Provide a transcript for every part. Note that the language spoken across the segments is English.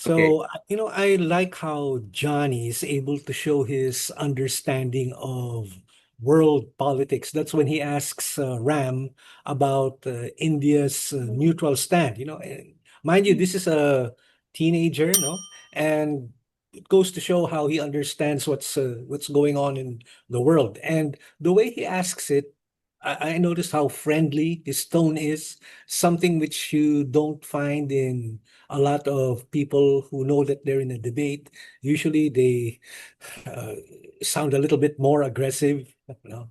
Okay. So, I like how Johnny is able to show his understanding of world politics. That's when he asks Ram about India's neutral stand. And mind you, this is a teenager, no? And it goes to show how he understands what's going on in the world. And the way he asks it, I noticed how friendly his tone is, something which you don't find in a lot of people who know that they're in a debate. Usually they uh, sound a little bit more aggressive, you know.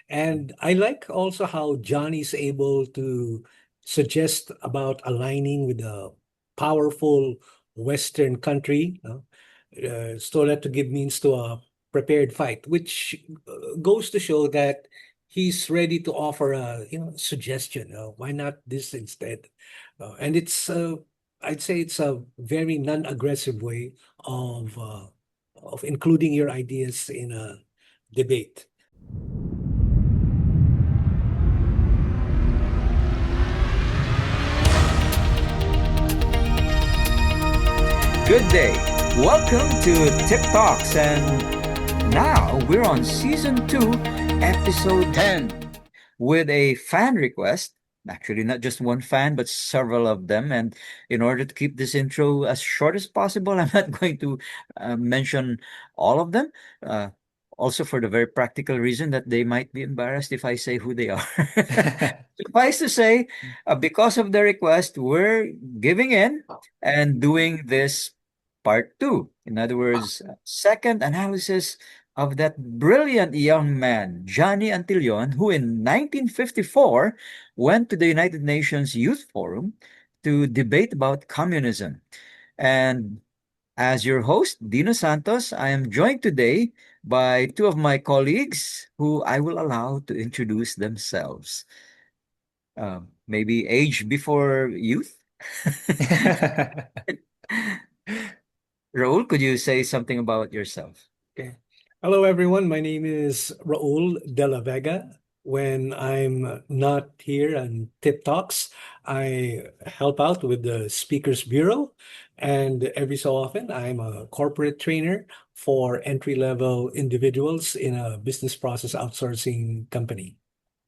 And I like also how Johnny's able to suggest about aligning with a powerful Western country, so that to give means to a prepared fight, which goes to show that he's ready to offer a suggestion. Why not this instead? And I'd say it's a very non-aggressive way of including your ideas in a debate. Good day. Welcome to Tip Talks, and now we're on season 2, episode 10, with a fan request. Actually, not just one fan, but several of them. And in order to keep this intro as short as possible, I'm not going to mention all of them. Uh, Also, for the very practical reason that they might be embarrassed if I say who they are. Suffice to say, because of the request, we're giving in and doing this part 2. In other words, second analysis of that brilliant young man, Johnny Antillon, who in 1954 went to the United Nations Youth Forum to debate about communism. And as your host, Dino Santos, I am joined today by two of my colleagues who I will allow to introduce themselves. Maybe age before youth? Raul, could you say something about yourself? Okay. Hello, everyone. My name is Raul de la Vega. When I'm not here on Tip Talks, I help out with the Speakers Bureau. And every so often, I'm a corporate trainer for entry-level individuals in a business process outsourcing company.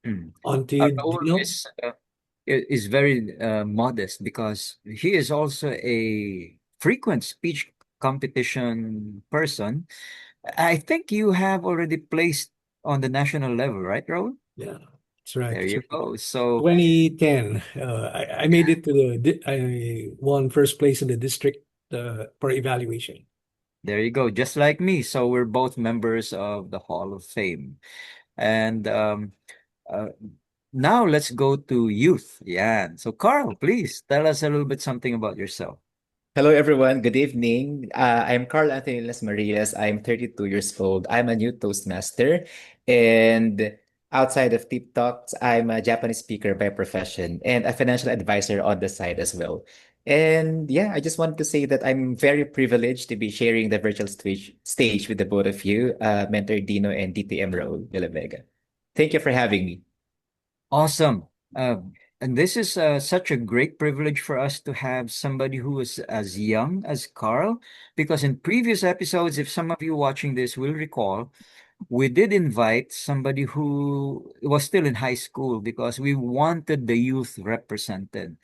Mm. On to you, Raul Dino. is very modest because he is also a frequent speech competition person. I think you have already placed on the national level, right, Raul? Yeah, that's right. There That's you right. go. So 2010, I made it to I won first place in the district for evaluation. there you go, just like me. So we're both members of the Hall of Fame. And uh, now let's go to youth. Yeah. So Carl, please tell us a little bit something about yourself. Hello, everyone. Good evening. I'm Carl Anthony Las Marias. I'm 32 years old. I'm a new Toastmaster. And outside of Tip Talks, I'm a Japanese speaker by profession and a financial advisor on the side as well. And yeah, I just wanted to say that I'm very privileged to be sharing the virtual stage with the both of you, Mentor Dino and DTM Raul de la Vega. Thank you for having me. Awesome. And this is such a great privilege for us to have somebody who is as young as Carl, because in previous episodes, if some of you watching this will recall, we did invite somebody who was still in high school because we wanted the youth represented.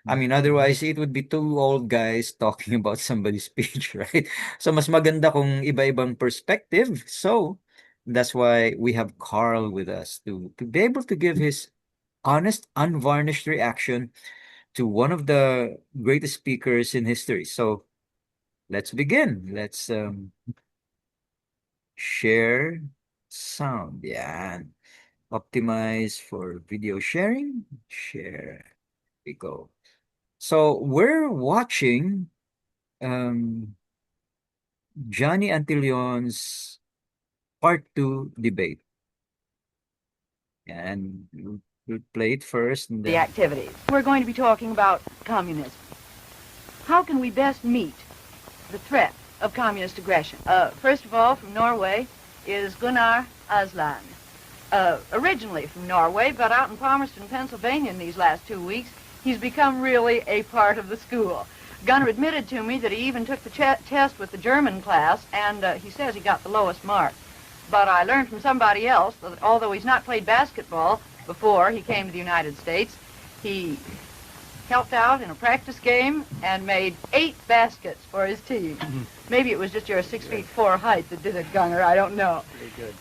I mean, otherwise it would be two old guys talking about somebody's speech, right? So mas maganda kung iba-ibang perspective. So that's why we have Carl with us to be able to give his honest, unvarnished reaction to one of the greatest speakers in history. So let's begin. Let's share sound. Yeah. Optimize for video sharing. Share. We go. So we're watching um, Johnny Antillon's part 2 debate. And we'll play it first and The then. activities. We're going to be talking about communism. How can we best meet the threat of communist aggression? First of all, from Norway is Gunnar Asland. Originally from Norway, but out in Palmerston, Pennsylvania in these last 2 weeks, he's become really a part of the school. Gunnar admitted to me that he even took the test with the German class, and he says he got the lowest mark. But I learned from somebody else that although he's not played basketball before he came to the United States, he helped out in a practice game and made 8 baskets for his team. Maybe it was just your 6'4" height that did it, Gunnar, I don't know.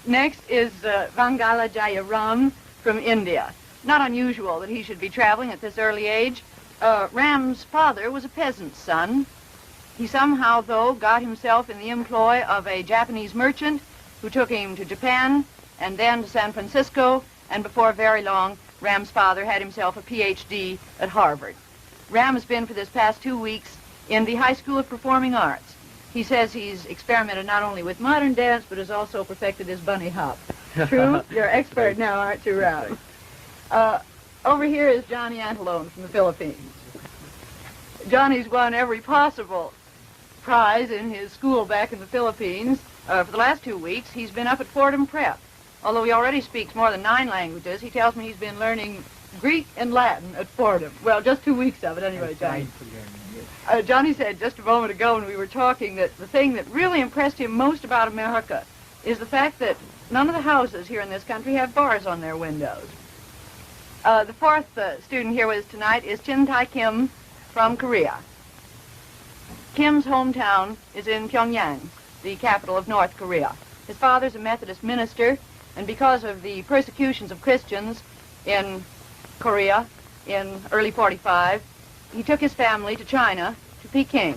Next is Vangala Jayaram from India. Not unusual that he should be traveling at this early age. Ram's father was a peasant's son. He somehow, though, got himself in the employ of a Japanese merchant who took him to Japan and then to San Francisco, and before very long, Ram's father had himself a PhD at Harvard. Ram has been for this past 2 weeks in the High School of Performing Arts. He says he's experimented not only with modern dance, but has also perfected his bunny hop. True? You're expert now, aren't you, Ram? Over here is Johnny Antillon from the Philippines. Johnny's won every possible prize in his school back in the Philippines. For the last 2 weeks, he's been up at Fordham Prep. Although he already speaks more than 9 languages, he tells me he's been learning Greek and Latin at Fordham. Well, just 2 weeks of it anyway, Johnny. Johnny said just a moment ago when we were talking that the thing that really impressed him most about America is the fact that none of the houses here in this country have bars on their windows. The fourth student here with us tonight is Chin Tai Kim from Korea. Kim's hometown is in Pyongyang, the capital of North Korea. His father's a Methodist minister, and because of the persecutions of Christians in Korea in early 45, he took his family to China, to Peking.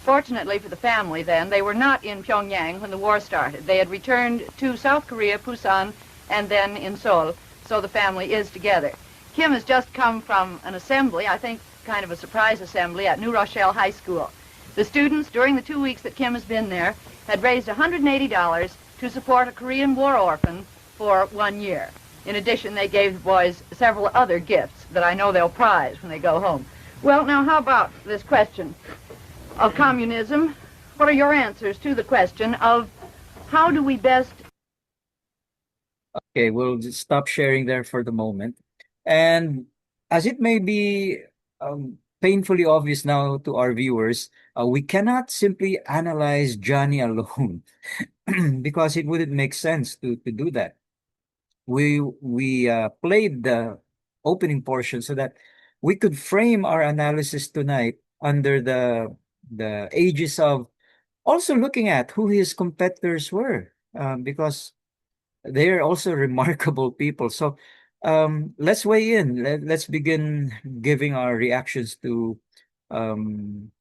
Fortunately for the family then, they were not in Pyongyang when the war started. They had returned to South Korea, Busan, and then in Seoul, so the family is together. Kim has just come from an assembly, I think kind of a surprise assembly, at New Rochelle High School. The students, during the 2 weeks that Kim has been there, had raised $180 to support a Korean war orphan for 1 year. In addition, they gave the boys several other gifts that I know they'll prize when they go home. Well, now, how about this question of communism? What are your answers to the question of how do we best... Okay, we'll just stop sharing there for the moment. And as it may be painfully obvious now to our viewers, we cannot simply analyze Johnny alone because it wouldn't make sense to do that. We played the opening portion so that we could frame our analysis tonight under the aegis of also looking at who his competitors were, because they're also remarkable people. So let's weigh in. Let's begin giving our reactions to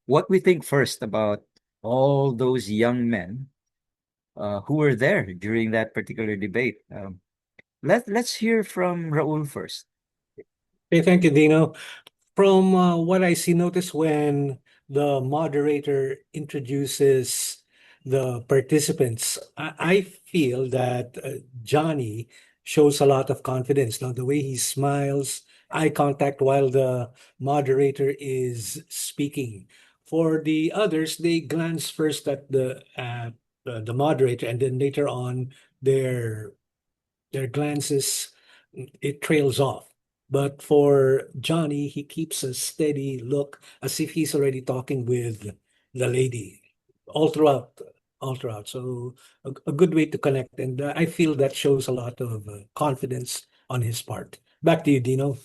what we think first about all those young men who were there during that particular debate. Let's hear from Raul first. Okay, thank you, Dino. From what I see, notice when the moderator introduces the participants, I feel that Johnny shows a lot of confidence. Now, the way he smiles, eye contact while the moderator is speaking. For the others, they glance first at the moderator, and then later on, their glances, it trails off. But for Johnny, he keeps a steady look as if he's already talking with the lady all throughout, all throughout. So a good way to connect. And I feel that shows a lot of confidence on his part. Back to you, Dino.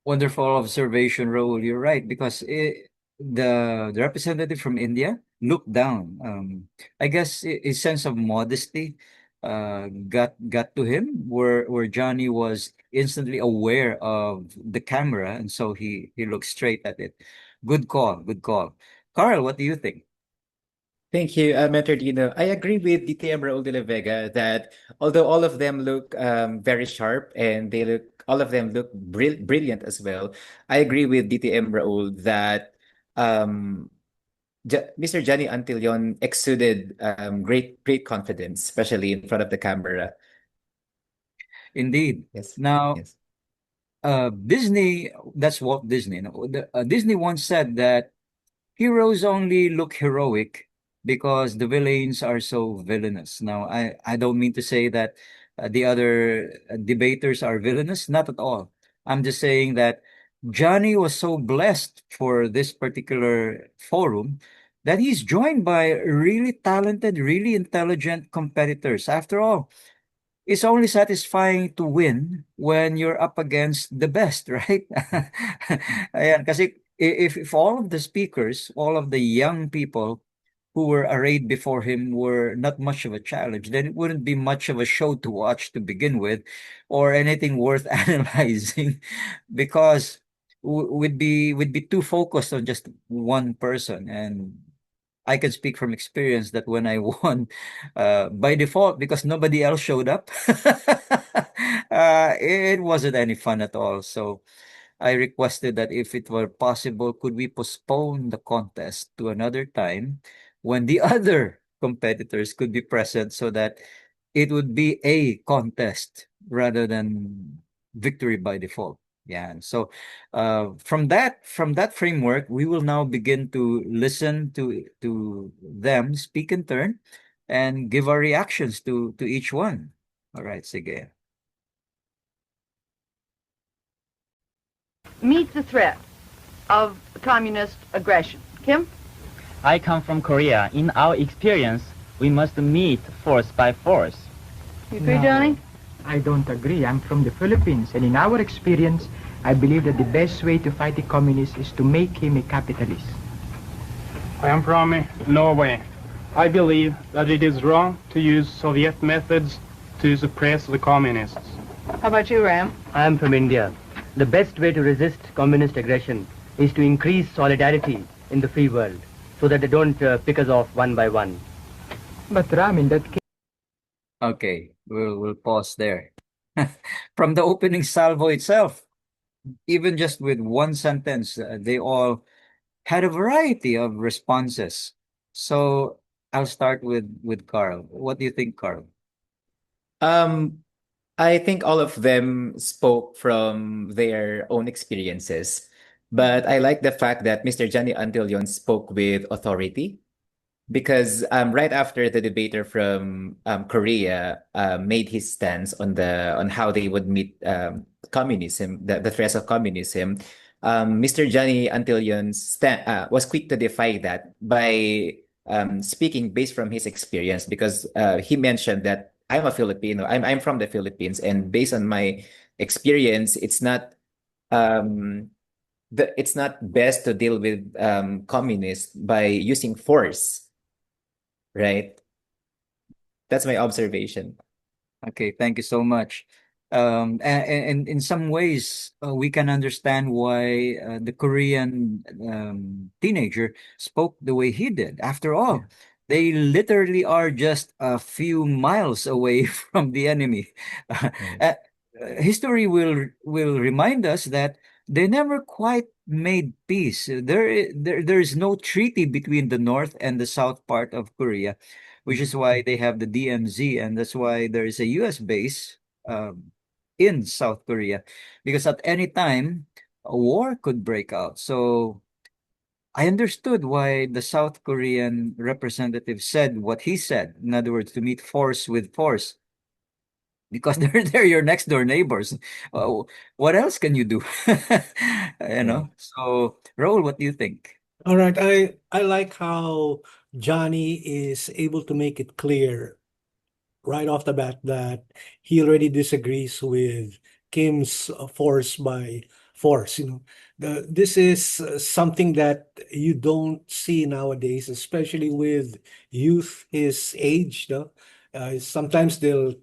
Wonderful observation, Raul. You're right, because the representative from India looked down. I guess his sense of modesty got to him, where Johnny was instantly aware of the camera, and so he looked straight at it. Good call, good call. Carl, what do you think? Thank you, Mentor Dino. I agree with DTM Raul de la Vega that although all of them look very sharp and all of them look brilliant as well, I agree with DTM Raul that um, Mr. Johnny Antillon exuded great confidence, especially in front of the camera. Indeed. Yes. Now, Yes. Disney, that's Walt Disney. No? Disney once said that heroes only look heroic because the villains are so villainous. Now, I don't mean to say that the other debaters are villainous, not at all. I'm just saying that Johnny was so blessed for this particular forum that he's joined by really talented, really intelligent competitors. After all, it's only satisfying to win when you're up against the best, right? Ayan, kasi if all of the speakers, all of the young people who were arrayed before him were not much of a challenge, then it wouldn't be much of a show to watch to begin with, or anything worth analyzing, because we'd be too focused on just one person. And I can speak from experience that when I won, by default, because nobody else showed up, it wasn't any fun at all. So I requested that if it were possible, could we postpone the contest to another time when the other competitors could be present, so that it would be a contest rather than victory by default. Yeah. And so from that framework, we will now begin to listen to them speak in turn and give our reactions to each one. All right, sige. Meet the threat of communist aggression. Kim? I come from Korea. In our experience, we must meet force by force. You agree, No. Johnny? I don't agree. I'm from the Philippines, and in our experience, I believe that the best way to fight the communist is to make him a capitalist. I am from Norway. I believe that it is wrong to use Soviet methods to suppress the communists. How about you, Ram? I am from India. The best way to resist communist aggression is to increase solidarity in the free world so that they don't pick us off one by one. But Ram, in that case, Okay, we'll pause there. From the opening salvo itself, even just with one sentence, they all had a variety of responses. So I'll start with Carl. What do you think, Carl? Um, I think all of them spoke from their own experiences, but I like the fact that Mr. Johnny Antillon spoke with authority, because right after the debater from Korea made his stance on how they would meet communism, the threats of communism, Mr. Johnny Antillon was quick to defy that by speaking based from his experience, because he mentioned that I'm a Filipino, I'm from the Philippines, and based on my experience, um, it's not best to deal with communists by using force, right? That's my observation. Okay, thank you so much. And in some ways, we can understand why the Korean teenager spoke the way he did. After all, they literally are just a few miles away from the enemy. Uh, History will remind us that they never quite made peace. There is no treaty between the north and the south part of Korea, which is why they have the DMZ, and that's why there is a US base in South Korea, because at any time a war could break out. So I understood why the South Korean representative said what he said. In other words, to meet force with force, because they're your next door neighbors. What else can you do? You know. So, Raul, what do you think? All right, I like how Johnny is able to make it clear right off the bat that he already disagrees with Kim's force by force. This is something that you don't see nowadays, especially with youth his age. No? Sometimes they'll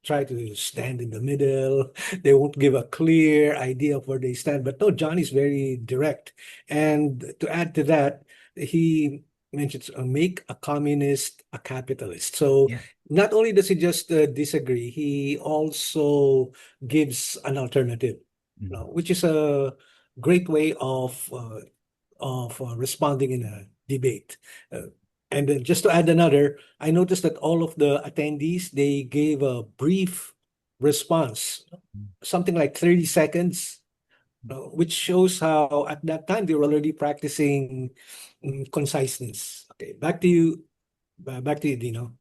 try to stand in the middle. They won't give a clear idea of where they stand. But no, Johnny's very direct. And to add to that, he mentions make a communist a capitalist. So Yeah. not only does he just disagree, he also gives an alternative, which is a great way of responding in a debate. And then just to add another, I noticed that all of the attendees, they gave a brief response, something like 30 seconds, which shows how at that time they were already practicing conciseness. Okay, back to you, Dino.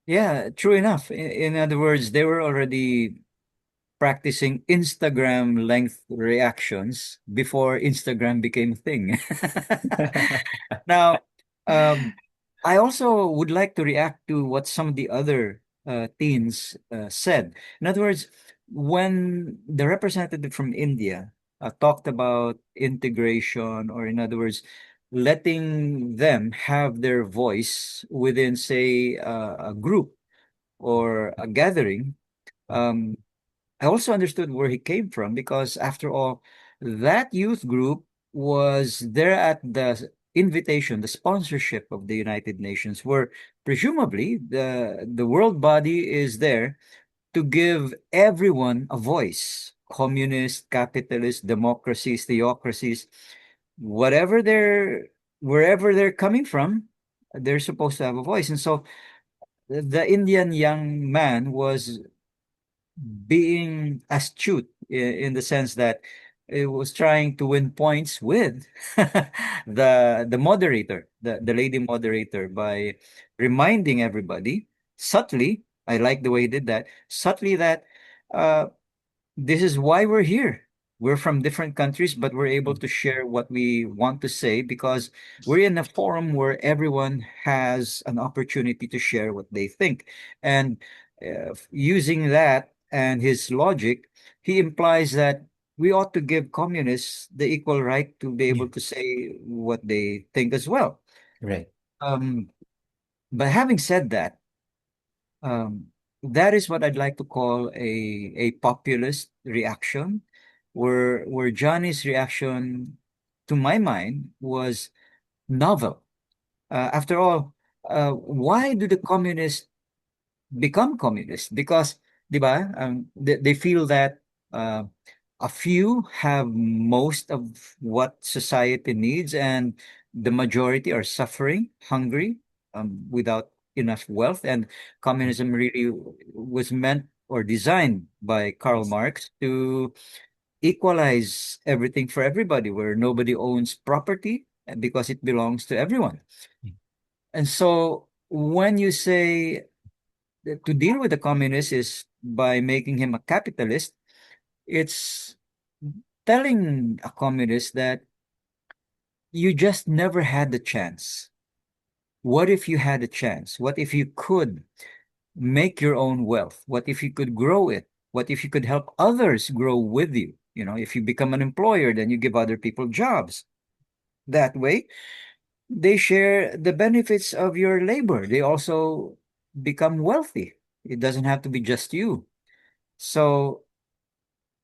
Yeah, true enough. In other words, they were already practicing Instagram length reactions before Instagram became a thing. Now, um, I also would like to react to what some of the other teens said. In other words, when the representative from India talked about integration, or in other words, letting them have their voice within, say, a group or a gathering, um, I also understood where he came from, because after all, that youth group was there at the invitation, the sponsorship of the United Nations, where presumably the world body is there to give everyone a voice. Communist, capitalist, democracies, theocracies, whatever wherever they're coming from, they're supposed to have a voice. And so the Indian young man was being astute in the sense that it was trying to win points with the moderator, the lady moderator, by reminding everybody subtly. I like the way he did that subtly, that uh, this is why we're here. We're from different countries, but we're able to share what we want to say, because we're in a forum where everyone has an opportunity to share what they think. And using that and his logic, he implies that we ought to give communists the equal right to be able to say what they think as well. Right. Um, but having said that, um, that is what I'd like to call a populist reaction, where Johnny's reaction, to my mind, was novel. After all, why do the communists become communists? Because, di ba, they feel that uh, a few have most of what society needs, and the majority are suffering, hungry, without enough wealth. And communism really was meant or designed by Karl Marx to equalize everything for everybody, where nobody owns property because it belongs to everyone. And so when you say to deal with the communist is by making him a capitalist, it's telling a communist that you just never had the chance. What if you had a chance? What if you could make your own wealth? What if you could grow it? What if you could help others grow with you? You know, if you become an employer, then you give other people jobs. That way, they share the benefits of your labor. They also become wealthy. It doesn't have to be just you. So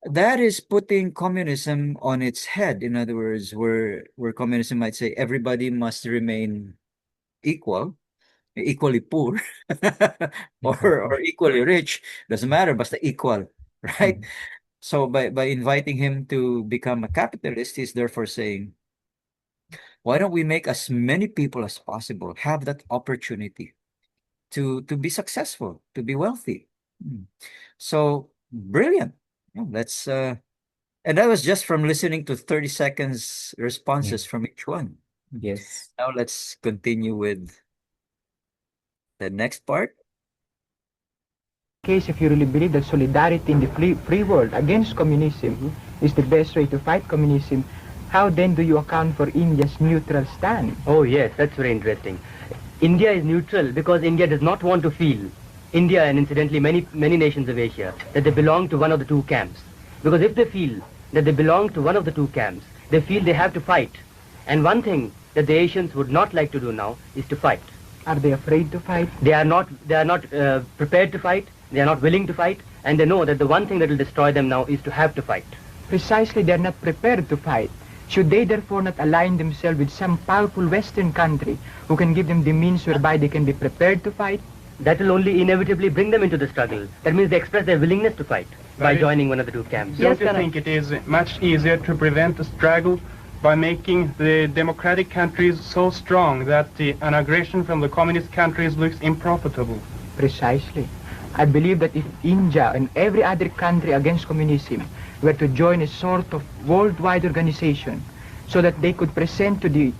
that is putting communism on its head. In other words, where communism might say everybody must remain equal, equally poor, or equally rich, doesn't matter, but equal, right? So by inviting him to become a capitalist, he's therefore saying, why don't we make as many people as possible have that opportunity to be successful, to be wealthy? So brilliant. That's and that was just from listening to 30 seconds responses from each one. Yes. Now let's continue with the next part. Case, if you really believe that solidarity in the free world against communism is the best way to fight communism, how then do you account for India's neutral stand? Oh yes, that's very interesting. India is neutral because India does not want to feel, India and incidentally many nations of Asia, that they belong to one of the two camps. Because if they feel that they belong to one of the two camps, they feel they have to fight. And one thing that the Asians would not like to do now is to fight. Are they afraid to fight? They are not prepared to fight, they are not willing to fight, and they know that the one thing that will destroy them now is to have to fight. Precisely, they are not prepared to fight. Should they therefore not align themselves with some powerful Western country who can give them the means whereby they can be prepared to fight? That will only inevitably bring them into the struggle. That means they express their willingness to fight by joining one of the two camps. Don't you think it is much easier to prevent a struggle by making the democratic countries so strong that an aggression from the communist countries looks unprofitable? Precisely. I believe that if India and every other country against communism were to join a sort of worldwide organization so that they could present to the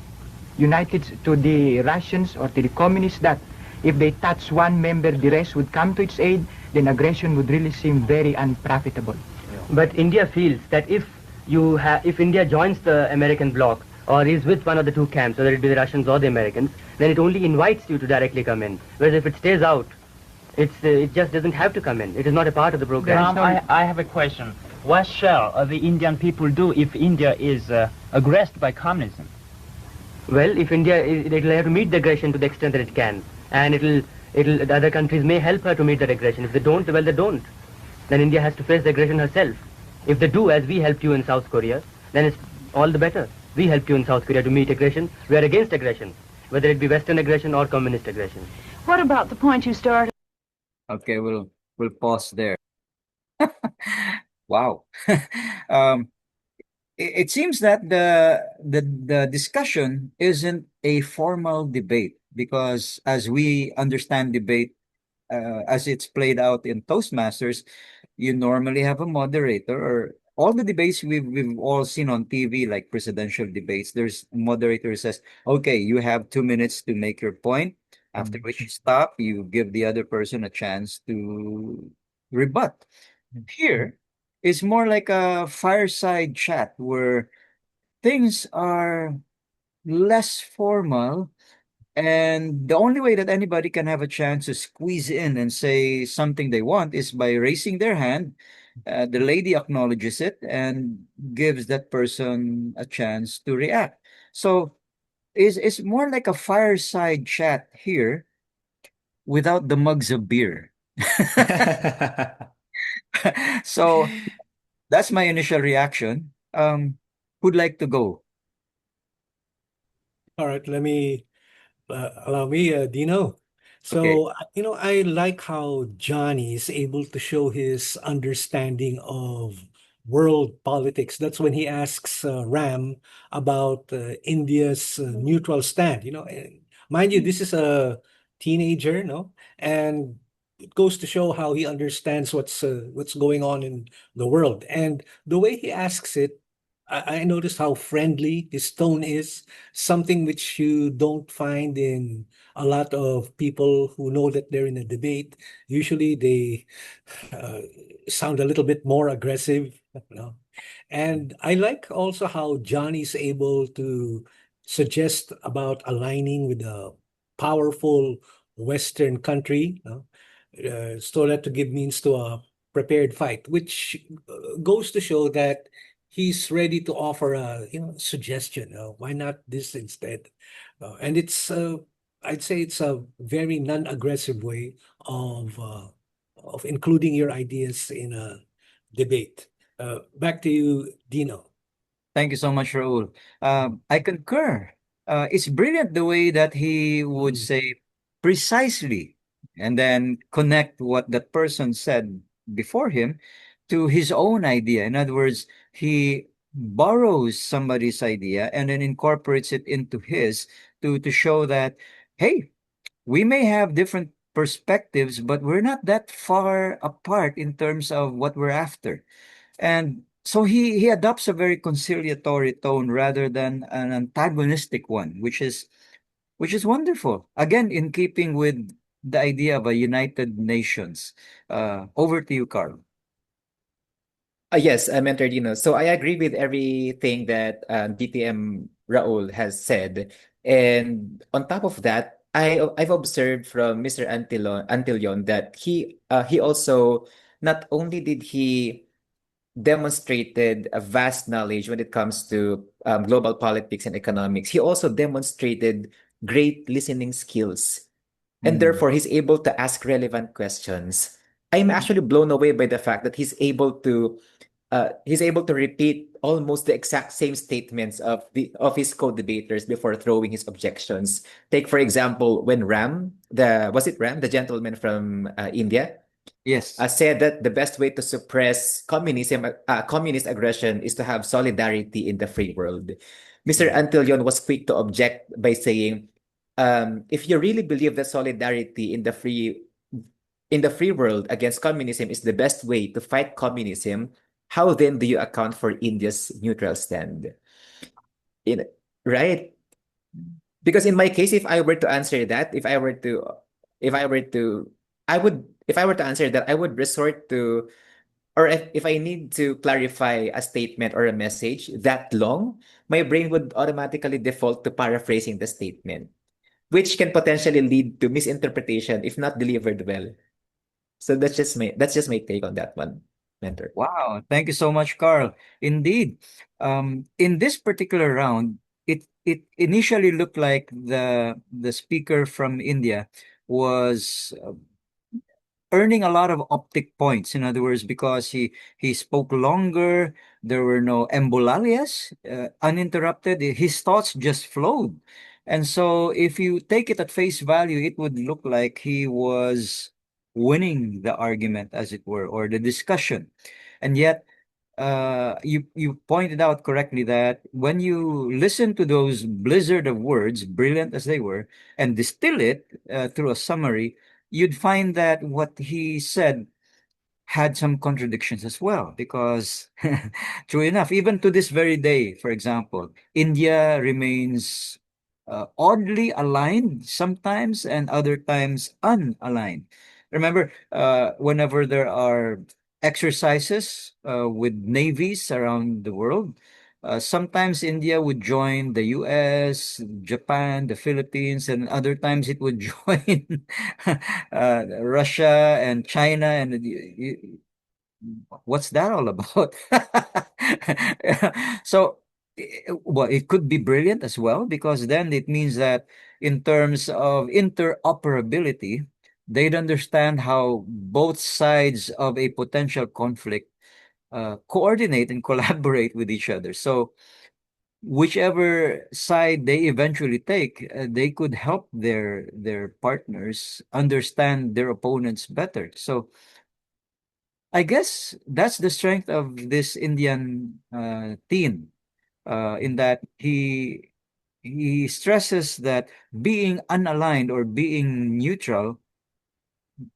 Russians or to the communists that If they touch one member, the rest would come to its aid, then aggression would really seem very unprofitable. But India feels that if India joins the American bloc or is with one of the two camps, whether it be the Russians or the Americans, then it only invites you to directly come in. Whereas if it stays out, it just doesn't have to come in. It is not a part of the program. I have a question. What shall the Indian people do if India is aggressed by communism? Well, if it will have to meet the aggression to the extent that it can, and the other countries may help her to meet that aggression. If they don't, well, they don't. Then India has to face the aggression herself. If they do, as we helped you in South Korea, then it's all the better. We helped you in South Korea to meet aggression. We are against aggression, whether it be Western aggression or communist aggression. What about the point you started? Okay, we'll pause there. Wow. Um, it seems that the discussion isn't a formal debate because as we understand debate as it's played out in Toastmasters, you normally have a moderator or all the debates we've all seen on TV, like presidential debates. There's a moderator who says, "Okay, you have 2 minutes to make your point." After which you stop, you give the other person a chance to rebut. Here is more like a fireside chat where things are less formal and the only way that anybody can have a chance to squeeze in and say something they want is by raising their hand. The lady acknowledges it and gives that person a chance to react. So it's more like a fireside chat here without the mugs of beer. So that's my initial reaction. Who'd like to go? All right, let me allow me, Dino. Okay. So, I like how Johnny is able to show his understanding of world politics. That's when he asks Ram about India's neutral stand. And mind you, this is a teenager, no? And it goes to show how he understands what's going on in the world. And the way he asks it, I noticed how friendly his tone is, something which you don't find in a lot of people who know that they're in a debate. Usually they uh, sound a little bit more aggressive, you know. And I like also how Johnny's able to suggest about aligning with a powerful Western country, so that to give means to a prepared fight, which goes to show that he's ready to offer a suggestion. Why not this instead? And I'd say it's a very non-aggressive way of including your ideas in a debate. Back to you, Dino. Thank you so much, Raul. I concur. It's brilliant the way that he would Mm. say precisely and then connect what that person said before him to his own idea. In other words, he borrows somebody's idea and then incorporates it into his to show that, hey, we may have different perspectives, but we're not that far apart in terms of what we're after. And so he adopts a very conciliatory tone rather than an antagonistic one, which is wonderful. Again, in keeping with the idea of a United Nations. Over to you, Carl. Yes, Mentor Dino. So I agree with everything that DTM Raul has said. And on top of that, I've observed from Mr. Antillon that he also not only did he demonstrated a vast knowledge when it comes to global politics and economics, he also demonstrated great listening skills. And Mm. therefore, he's able to ask relevant questions. I'm actually blown away by the fact that he's able to repeat almost the exact same statements of his co-debaters before throwing his objections. Take for example, when Ram, the gentleman from India, Yes. said that the best way to suppress communist aggression is to have solidarity in the free world. Mr. Antillon was quick to object by saying, if you really believe that solidarity in the free world against communism is the best way to fight communism, how then do you account for India's neutral stand? In, right? Because in my case, if I were to answer that, if I were to if I were to, if I were to answer that, I would resort to, or if I need to clarify a statement or a message that long, my brain would automatically default to paraphrasing the statement, which can potentially lead to misinterpretation if not delivered well. So that's just my take on that one, mentor. Wow, thank you so much, Carl. Indeed, in this particular round, it initially looked like the speaker from India was earning a lot of optic points. In other words, because he spoke longer, there were no embolalias, uninterrupted. His thoughts just flowed, and so if you take it at face value, it would look like he was winning the argument, as it were, or the discussion, and yet. You pointed out correctly that when you listen to those blizzard of words, brilliant as they were, and distill it through a summary, you'd find that what he said had some contradictions as well. Because, true enough, even to this very day, for example, India remains oddly aligned sometimes and other times unaligned. Remember, whenever there are exercises with navies around the world, sometimes India would join the US, Japan, the Philippines, and other times it would join Russia and China. And what's that all about? So, well, it could be brilliant as well, because then it means that in terms of interoperability, they'd understand how both sides of a potential conflict coordinate and collaborate with each other. So, whichever side they eventually take, they could help their partners understand their opponents better. So, I guess that's the strength of this Indian teen, in that he stresses that being unaligned or being neutral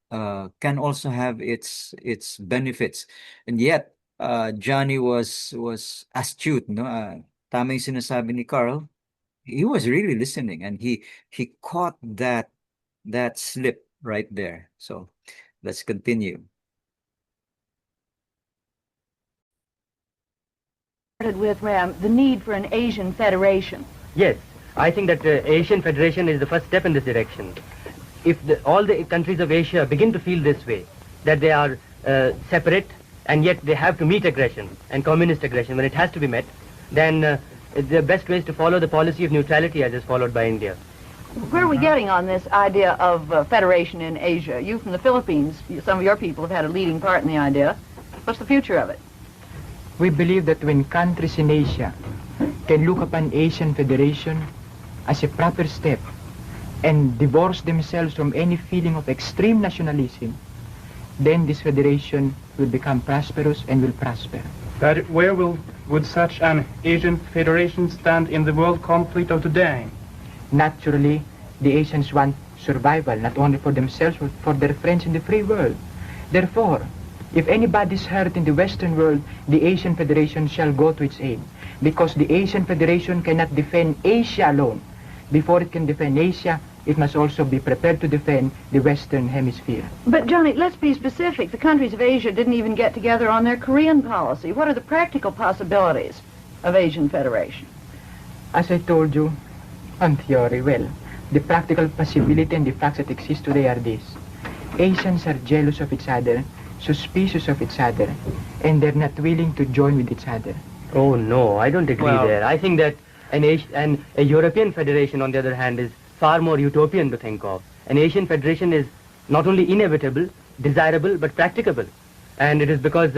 can also have its benefits, and yet Johnny was astute, no? Tama yung sinasabi ni Carl. He was really listening, and he caught that slip right there. So let's continue. With Ram, the need for an Asian federation. Yes, I think that Asian Federation is the first step in this direction. If all the countries of Asia begin to feel this way, that they are separate and yet they have to meet aggression and communist aggression when it has to be met, then the best way is to follow the policy of neutrality as is followed by India. Where are we getting on this idea of federation in Asia? You from the Philippines, some of your people have had a leading part in the idea. What's the future of it? We believe that when countries in Asia can look upon Asian Federation as a proper step and divorce themselves from any feeling of extreme nationalism, then this federation will become prosperous and will prosper. That where would such an Asian federation stand in the world conflict of today? Naturally, the Asians want survival, not only for themselves, but for their friends in the free world. Therefore, if anybody is hurt in the Western world, the Asian Federation shall go to its aid, because the Asian Federation cannot defend Asia alone. Before it can defend Asia, it must also be prepared to defend the Western Hemisphere. But Johnny, let's be specific. The countries of Asia didn't even get together on their Korean policy. What are the practical possibilities of Asian federation? As I told you, on theory, well, the practical possibility and the facts that exist today are these. Asians are jealous of each other, suspicious of each other, and they're not willing to join with each other. Oh no, I don't agree there. I think that a European federation, on the other hand, is far more utopian to think of. An Asian federation is not only inevitable, desirable, but practicable. And it is because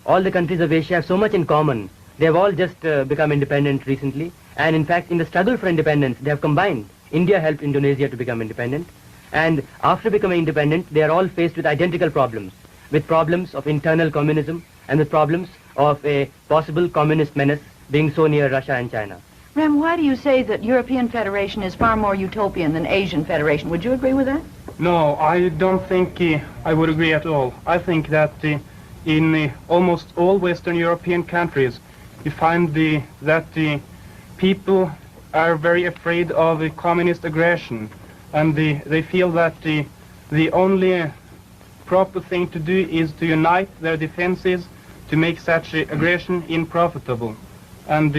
all the countries of Asia have so much in common. They have all just become independent recently. And in fact, in the struggle for independence, they have combined. India helped Indonesia to become independent. And after becoming independent, they are all faced with identical problems. With problems of internal communism and with problems of a possible communist menace being so near Russia and China. Ram, why do you say that European federation is far more utopian than Asian federation? Would you agree with that? No, I don't think I would agree at all. I think that in almost all Western European countries, you find that the people are very afraid of the communist aggression. and they feel that the only proper thing to do is to unite their defenses to make such aggression unprofitable. And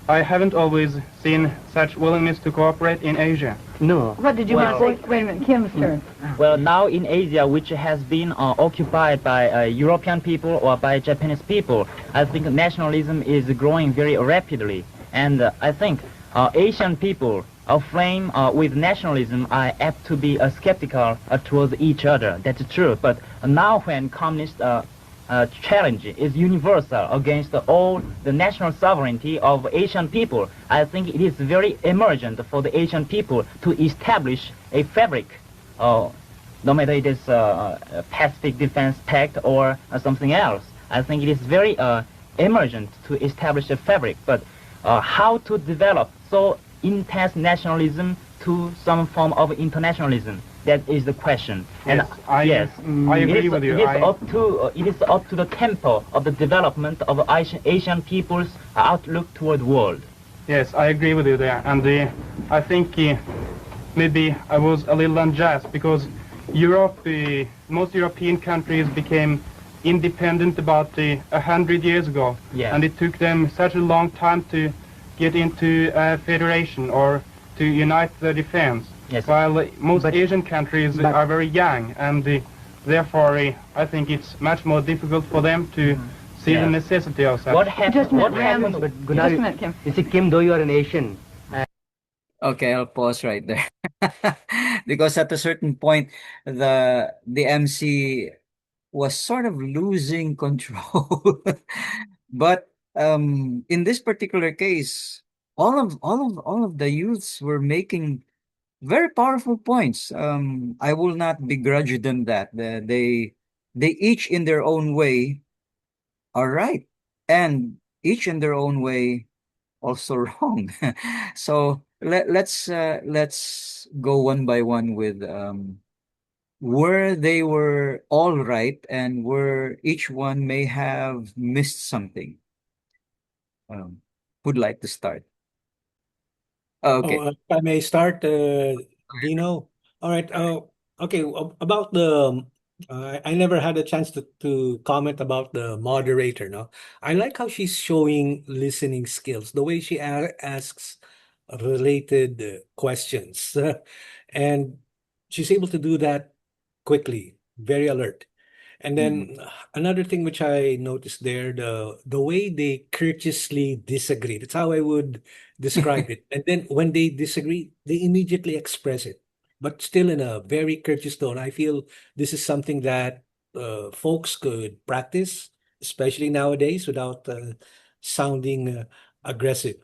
I haven't always seen such willingness to cooperate in Asia. No. What did you Well- want to say? Wait a minute, Kim's turn. Well, now in Asia, which has been occupied by European people or by Japanese people, I think nationalism is growing very rapidly. And I think Asian people aflame with nationalism are apt to be skeptical towards each other. That's true. But now when communist challenge is universal against all the national sovereignty of Asian people, I think it is very emergent for the Asian people to establish a fabric, no matter it is a Pacific Defense Pact or something else. I think it is very emergent to establish a fabric, but how to develop so intense nationalism to some form of internationalism? That is the question. Yes, I agree with you. It is up to the tempo of the development of Asian people's outlook toward the world. Yes, I agree with you there. And I think maybe I was a little unjust because Europe, most European countries became independent about 100 years ago. Yeah. And it took them such a long time to get into a federation or to unite their defense. Yes. While most But- Asian countries but- are very young, and therefore I think it's much more difficult for them to see Yeah. the necessity of such. What Just happened? a What minute, Ram. happened? But Just Gunnar, a minute, Kim. you see, Kim, though you are an Asian, Okay, I'll pause right there. Because at a certain point, the MC was sort of losing control. But in this particular case, all of the youths were making very powerful points. I will not begrudge them that. They each in their own way are right, and each in their own way also wrong. So let's go one by one with where they were all right and where each one may have missed something. Um, who'd like to start? Oh, okay. If I may start, Dino. All right. Okay. About the, I never had a chance to comment about the moderator. No, I like how she's showing listening skills, the way she asks related questions, and she's able to do that quickly, very alert. And then another thing which I noticed there, the way they courteously disagree. That's how I would describe it. And then when they disagree, they immediately express it, but still in a very courteous tone. I feel this is something that folks could practice, especially nowadays, without sounding aggressive.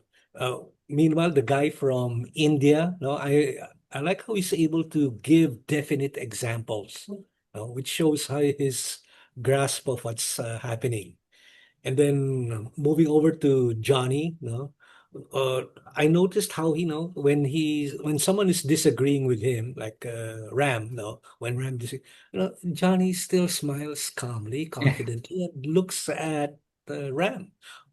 Meanwhile, the guy from India, no, I like how he's able to give definite examples, which shows how his grasp of what's happening. And then moving over to Johnny, I noticed how when someone is disagreeing with him, like Ram, when Ram Johnny still smiles calmly, confidently, and looks at Ram,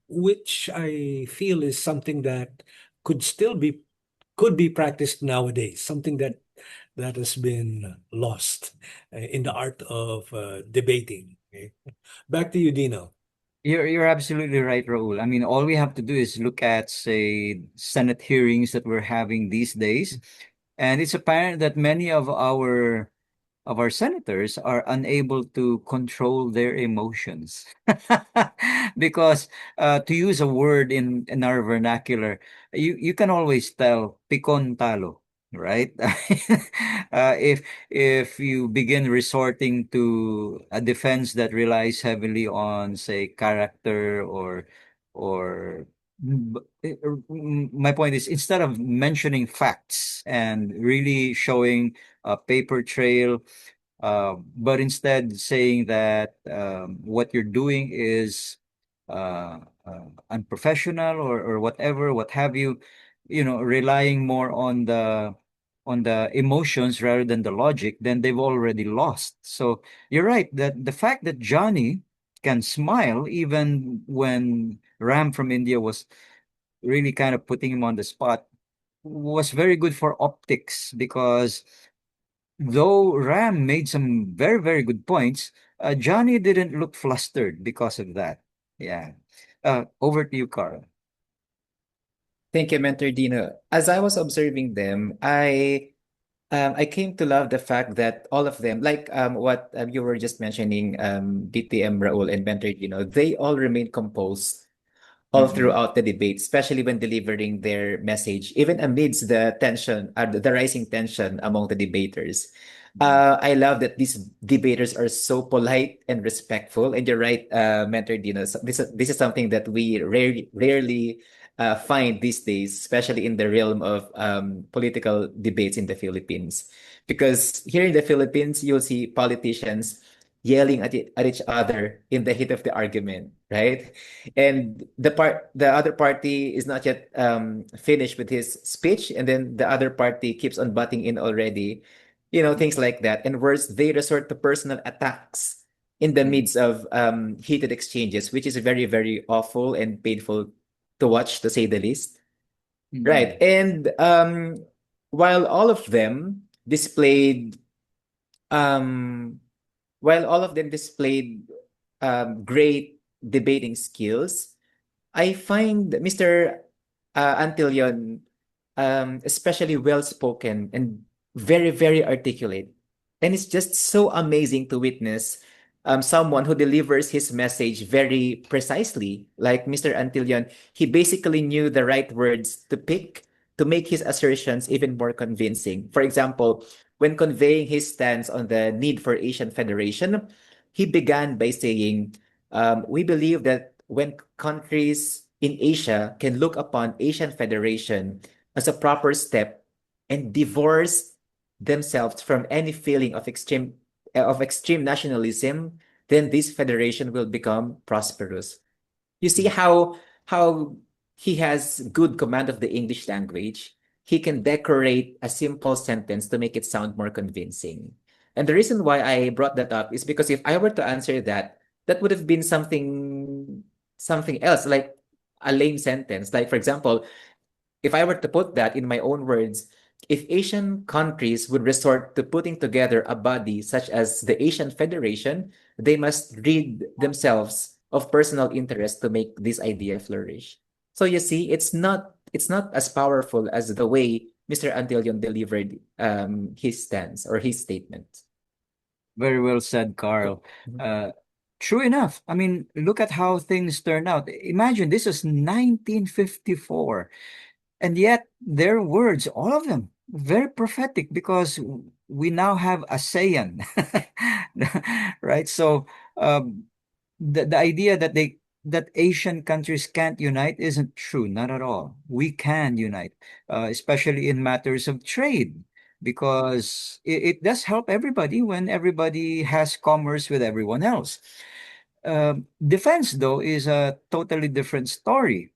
which I feel is something that could still be could be practiced nowadays. Something that has been lost in the art of debating. Okay? Back to you, Dino. You're absolutely right, Raul. I mean, all we have to do is look at, say, Senate hearings that we're having these days, and it's apparent that many of our senators are unable to control their emotions. Because to use a word in our vernacular, you can always tell picon talo, right? If you begin resorting to a defense that relies heavily on, say, character or my point is, instead of mentioning facts and really showing a paper trail, but instead saying that what you're doing is unprofessional or whatever, what have you, relying more on the emotions rather than the logic, then they've already lost. So you're right that the fact that Johnny can smile even when Ram from India was really kind of putting him on the spot, was very good for optics because though Ram made some very, very good points, Johnny didn't look flustered because of that. Yeah. Over to you, Carl. Thank you, Mentor Dino. As I was observing them, I came to love the fact that all of them, like what you were just mentioning, DTM Raul and Mentor Dino, they all remain composed all Mm-mm. throughout the debate, especially when delivering their message, even amidst the tension, the rising tension among the debaters. I love that these debaters are so polite and respectful. And you're right, Mentor Dino. This is something that we rarely find these days, especially in the realm of political debates in the Philippines. Because here in the Philippines, you'll see politicians yelling at each other in the heat of the argument, right? And the other party is not yet finished with his speech, and then the other party keeps on butting in already, things like that. And worse, they resort to personal attacks in the midst of heated exchanges, which is very, very awful and painful to watch, to say the least. Right. Mm-mm. And while all of them displayed um while all of them displayed great debating skills, I find Mr. Antillon especially well spoken and very, very articulate. And it's just so amazing to witness someone who delivers his message very precisely. Like Mr. Antillon, he basically knew the right words to pick to make his assertions even more convincing. For example, when conveying his stance on the need for Asian federation, he began by saying, we believe that when countries in Asia can look upon Asian Federation as a proper step and divorce themselves from any feeling of extreme nationalism, then this federation will become prosperous. You see how he has good command of the English language. He can decorate a simple sentence to make it sound more convincing. And the reason why I brought that up is because if I were to answer that, that would have been something else, like a lame sentence. Like for example, if I were to put that in my own words, if Asian countries would resort to putting together a body such as the Asian Federation, they must rid themselves of personal interest to make this idea flourish. So you see, it's not as powerful as the way Mr. Antillon delivered his stance or his statement. Very well said, Carl. Mhm. True enough. I mean, look at how things turned out. Imagine this is 1954. And yet, their words, all of them, very prophetic because we now have ASEAN, right? So, the idea that that Asian countries can't unite isn't true, not at all. We can unite, especially in matters of trade, because it does help everybody when everybody has commerce with everyone else. Defense, though, is a totally different story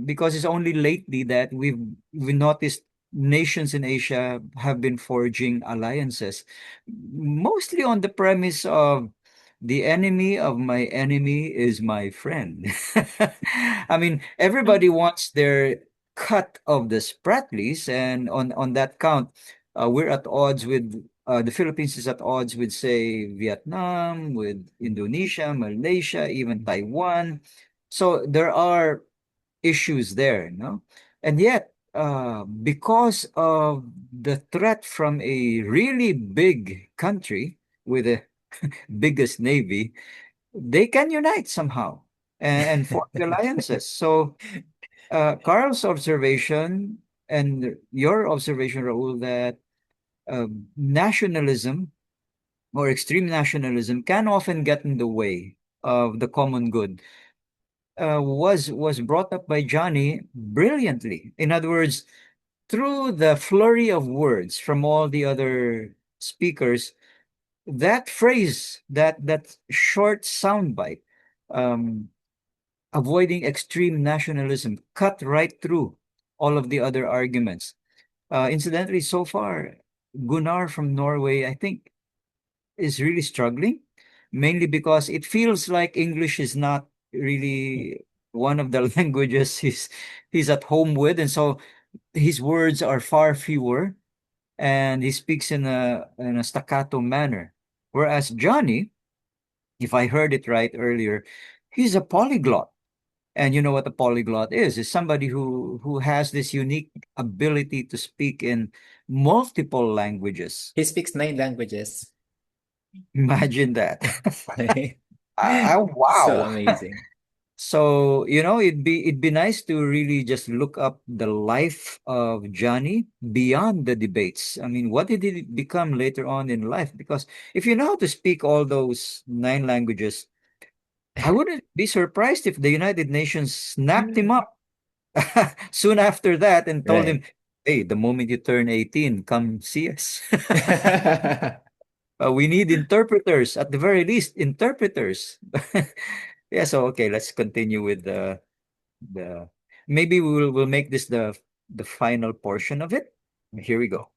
because it's only lately that we noticed nations in Asia have been forging alliances, mostly on the premise of the enemy of my enemy is my friend. I mean, everybody wants their cut of the Spratlys, and on that count, we're at odds with the Philippines is at odds with, say, Vietnam, with Indonesia, Malaysia, even Taiwan. So there are issues there, no? And yet, because of the threat from a really big country with the biggest navy, they can unite somehow and form alliances. So, Carl's observation and your observation, Raul, that nationalism or extreme nationalism can often get in the way of the common good was brought up by Johnny brilliantly. In other words, through the flurry of words from all the other speakers, that phrase, that short soundbite, um, avoiding extreme nationalism, cut right through all of the other arguments. Incidentally, so far, Gunnar from Norway, I think, is really struggling, mainly because it feels like English is not really one of the languages he's at home with, and so his words are far fewer, and he speaks in a staccato manner. Whereas Johnny, if I heard it right earlier, he's a polyglot. And you know what a polyglot is? Is somebody who has this unique ability to speak in multiple languages. He speaks 9 languages. Imagine that. Right? So Wow. amazing. So, it'd be nice to really just look up the life of Johnny beyond the debates. I mean, what did he become later on in life? Because if you know how to speak all those 9 languages, I wouldn't be surprised if the United Nations snapped him up soon after that and told Right. him, hey, the moment you turn 18, come see us. We need interpreters, at the very least, interpreters. Yeah, so okay, let's continue with the maybe we'll make this the final portion of it. Here we go.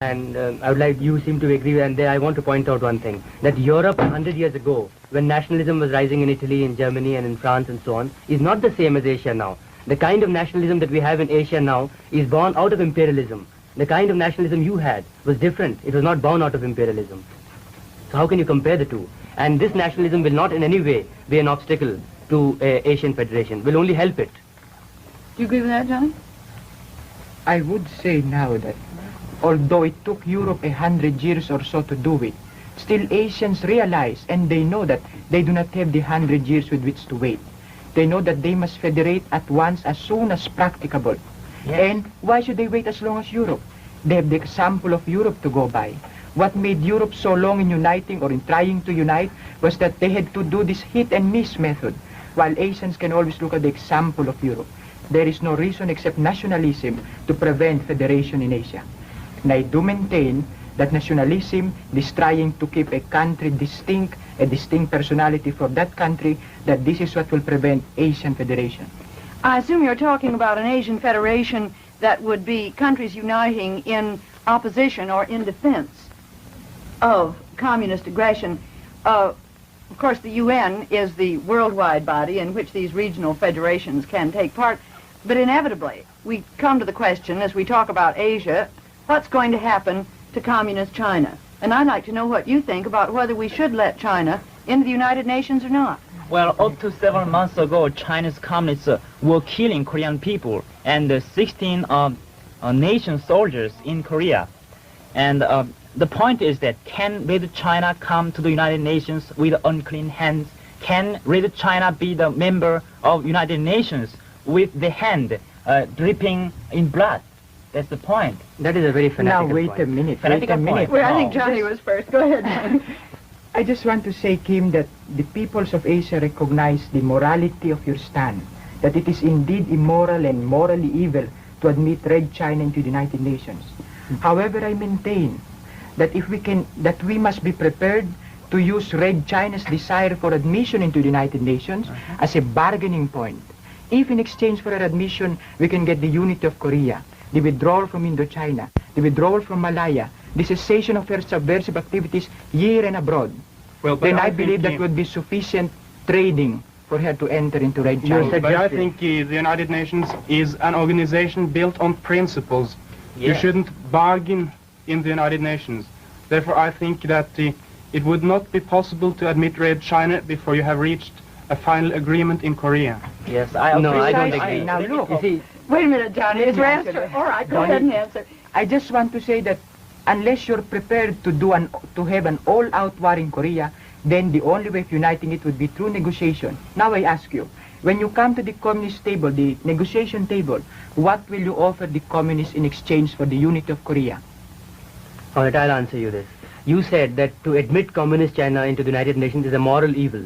And I would like, you seem to agree, and there I want to point out one thing, that Europe 100 years ago, when nationalism was rising in Italy, in Germany, and in France, and so on, is not the same as Asia now. The kind of nationalism that we have in Asia now is born out of imperialism. The kind of nationalism you had was different. It was not born out of imperialism. So how can you compare the two? And this nationalism will not in any way be an obstacle to Asian Federation, will only help it. Do you agree with that, Johnny? I would say now that although it took Europe 100 years or so to do it, still Asians realize and they know that they do not have the 100 years with which to wait. They know that they must federate at once as soon as practicable. Yes. And why should they wait as long as Europe? They have the example of Europe to go by. What made Europe so long in uniting or in trying to unite was that they had to do this hit and miss method, while Asians can always look at the example of Europe. There is no reason except nationalism to prevent federation in Asia. And I do maintain that nationalism is trying to keep a country distinct, a distinct personality for that country, that this is what will prevent Asian federation. I assume you're talking about an Asian federation that would be countries uniting in opposition or in defense of communist aggression. Of course, the UN is the worldwide body in which these regional federations can take part, but inevitably we come to the question, as we talk about Asia, what's going to happen to communist China? And I'd like to know what you think about whether we should let China into the United Nations or not. Well, up to 7 months ago, Chinese communists were killing Korean people and 16 nation soldiers in Korea. And the point is that can Red China come to the United Nations with unclean hands? Can Red China be the member of United Nations with the hand dripping in blood? That's the point. That is a very fanatical Now wait point. a minute, Fanatical wait a minute. point. Well, I think No. Johnny was first. Go ahead, Johnny. I just want to say, Kim, that the peoples of Asia recognize the morality of your stand, that it is indeed immoral and morally evil to admit Red China into the United Nations. However, I maintain that that we must be prepared to use Red China's desire for admission into the United Nations as a bargaining point. If in exchange for our admission, we can get the unity of Korea, the withdrawal from Indochina, the withdrawal from Malaya, the cessation of her subversive activities here and abroad, Well, but then I think, believe that would be sufficient trading for her to enter into Red You China. said But I justice. think the United Nations is an organization built on principles. You Yes. shouldn't bargain in the United Nations. Therefore, I think that it would not be possible to admit Red China before you have reached a final agreement in Korea. Yes, I agree. No, I don't Precisely. agree. Now look, You see, Wait a minute, Johnny. It's your Let me answer. answer. All right, go Johnny- ahead and answer. I just want to say that unless you're prepared to have an all-out war in Korea, then the only way of uniting it would be through negotiation. Now I ask you, when you come to the communist table, the negotiation table, what will you offer the communists in exchange for the unity of Korea? all right, I'll answer you this. You said that to admit communist China into the United Nations is a moral evil.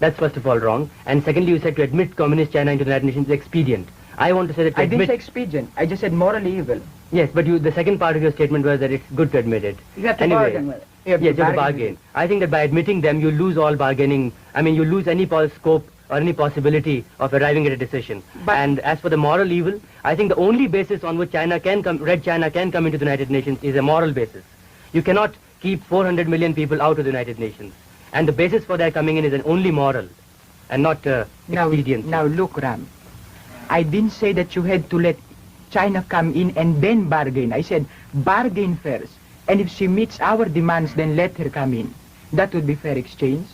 That's first of all wrong. And secondly, you said to admit communist China into the United Nations is expedient. I want to say that to I didn't admit... say expedient. I just said morally evil. Yes, but the second part of your statement was that it's good to admit it. You have to Anyway, bargain with it. You have to Yes, you have to bargain bargain. I think that by admitting them, you lose all bargaining. I mean, you lose any scope or any possibility of arriving at a decision. But- And as for the moral evil, I think the only basis on which Red China can come into the United Nations is a moral basis. You cannot keep 400 million people out of the United Nations. And the basis for their coming in is an only moral and not expedient. Now look, Ram. I didn't say that you had to let China come in and then bargain. I said bargain first. And if she meets our demands, then let her come in. That would be fair exchange.